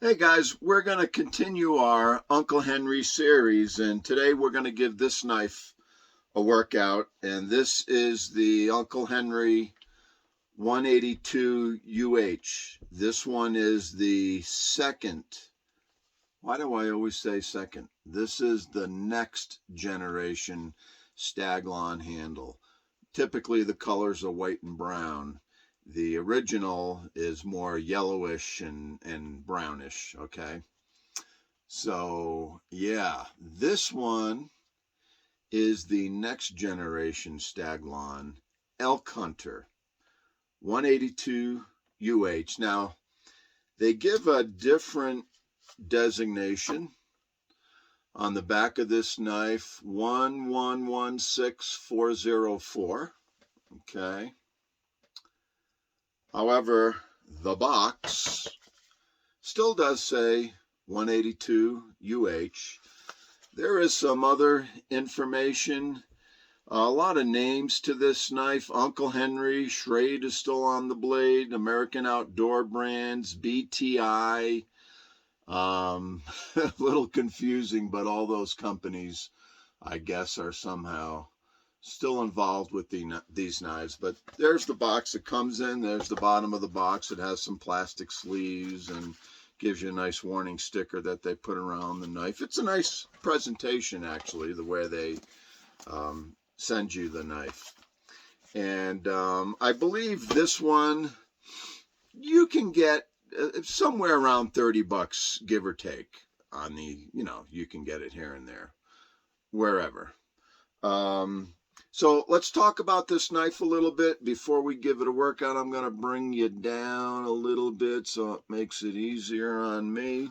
Hey guys, we're going to continue our Uncle Henry series, and today we're going to give this knife a workout. And this is the Uncle Henry 182 UH. This one is the second. Why do I always say second? This is the next generation Staglon handle. Typically, the colors are white and brown. The original is more yellowish and brownish, okay? So, yeah, this one is the next generation Staglon Elk Hunter 182 UH. Now, they give a different designation on the back of this knife, 1116404. Okay. However, the box still does say 182 UH. There is some other information, a lot of names to this knife. Uncle Henry, Schrade is still on the blade, American Outdoor Brands, BTI. A little confusing, but all those companies, I guess, are somehow still involved with these knives. But there's the box it comes in. There's the bottom of the box. It has some plastic sleeves and gives you a nice warning sticker that they put around the knife. It's a nice presentation, actually, the way they send you the knife. And I believe this one you can get somewhere around 30 bucks, give or take, on the, you can get it here and there, wherever. So let's talk about this knife a little bit. Before we give it a workout, I'm going to bring you down a little bit so it makes it easier on me.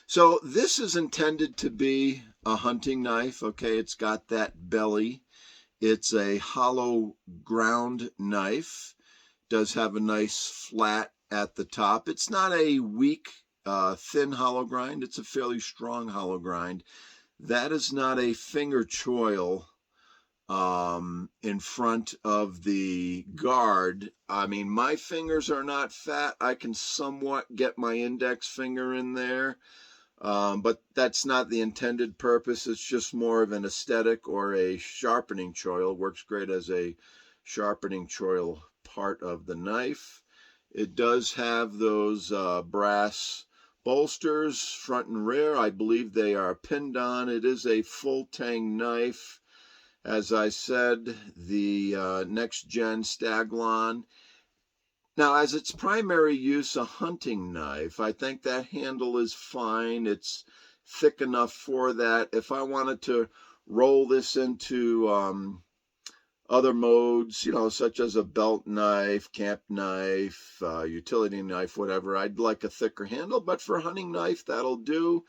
So this is intended to be a hunting knife, okay? It's got that belly. It's a hollow ground knife. Does have a nice flat at the top. It's not a weak, thin hollow grind. It's a fairly strong hollow grind. That is not a finger choil in front of the guard. I mean, my fingers are not fat. I can somewhat get my index finger in there, but that's not the intended purpose. It's just more of an aesthetic or a sharpening choil. Works great as a sharpening choil part of the knife. It does have those brass bolsters front and rear. I believe they are pinned on. It is a full tang knife. As I said, the next gen Staglon. Now, as its primary use, a hunting knife, I think that handle is fine. It's thick enough for that. If I wanted to roll this into other modes, such as a belt knife, camp knife, utility knife, whatever, I'd like a thicker handle, but for a hunting knife, that'll do.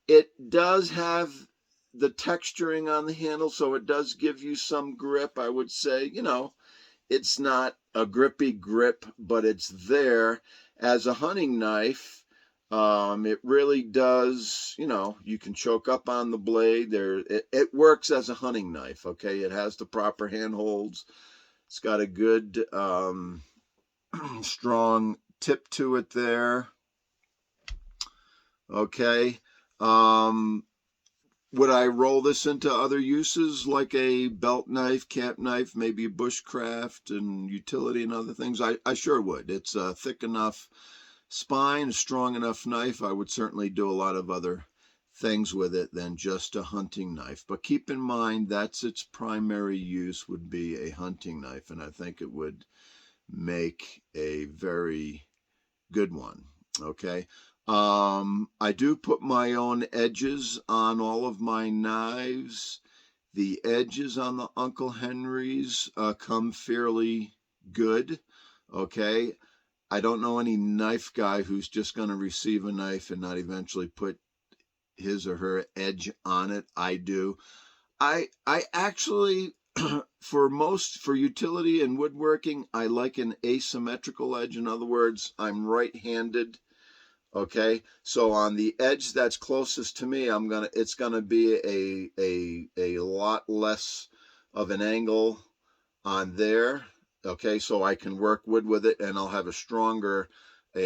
It does have the texturing on the handle, so it does give you some grip. I would say, it's not a grippy grip, but it's there. As a hunting knife, it really does, you can choke up on the blade. It works as a hunting knife, okay? It has the proper handholds. It's got a good, strong tip to it there, okay? Would I roll this into other uses like a belt knife, camp knife, maybe bushcraft and utility and other things? I sure would. It's a thick enough spine, a strong enough knife. I would certainly do a lot of other things with it than just a hunting knife. But keep in mind that's its primary use would be a hunting knife, and I think it would make a very good one, okay? I do put my own edges on all of my knives. The edges on the Uncle Henry's come fairly good, okay? I don't know any knife guy who's just going to receive a knife and not eventually put his or her edge on it. I do. I actually for utility and woodworking, I like an asymmetrical edge. In other words, I'm right-handed. Okay, so on the edge that's closest to me, it's gonna be a lot less of an angle on there. Okay, so I can work wood with it, and I'll have a stronger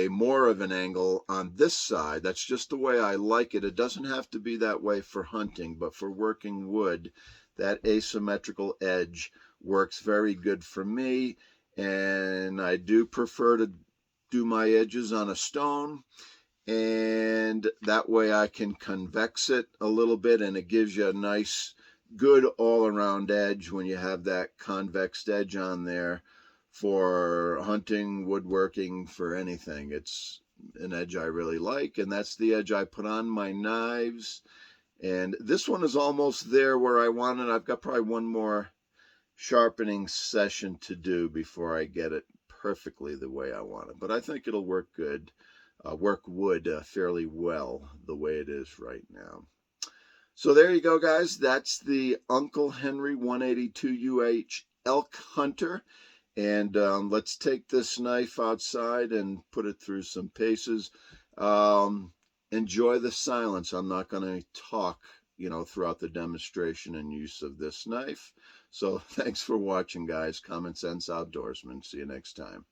more of an angle on this side. That's just the way I like it. It doesn't have to be that way for hunting, but for working wood, that asymmetrical edge works very good for me. And I do prefer to do my edges on a stone, and that way I can convex it a little bit, and it gives you a nice, good all-around edge when you have that convex edge on there for hunting, woodworking, for anything. It's an edge I really like, and that's the edge I put on my knives. And this one is almost there where I want it. I've got probably one more sharpening session to do before I get it perfectly the way I want it. But I think it'll work good, work wood fairly well the way it is right now. So there you go, guys. That's the Uncle Henry 182 UH elk hunter. And let's take this knife outside and put it through some paces. Enjoy the silence. I'm not going to talk, throughout the demonstration and use of this knife. So thanks for watching, guys. Common Sense Outdoorsman. See you next time.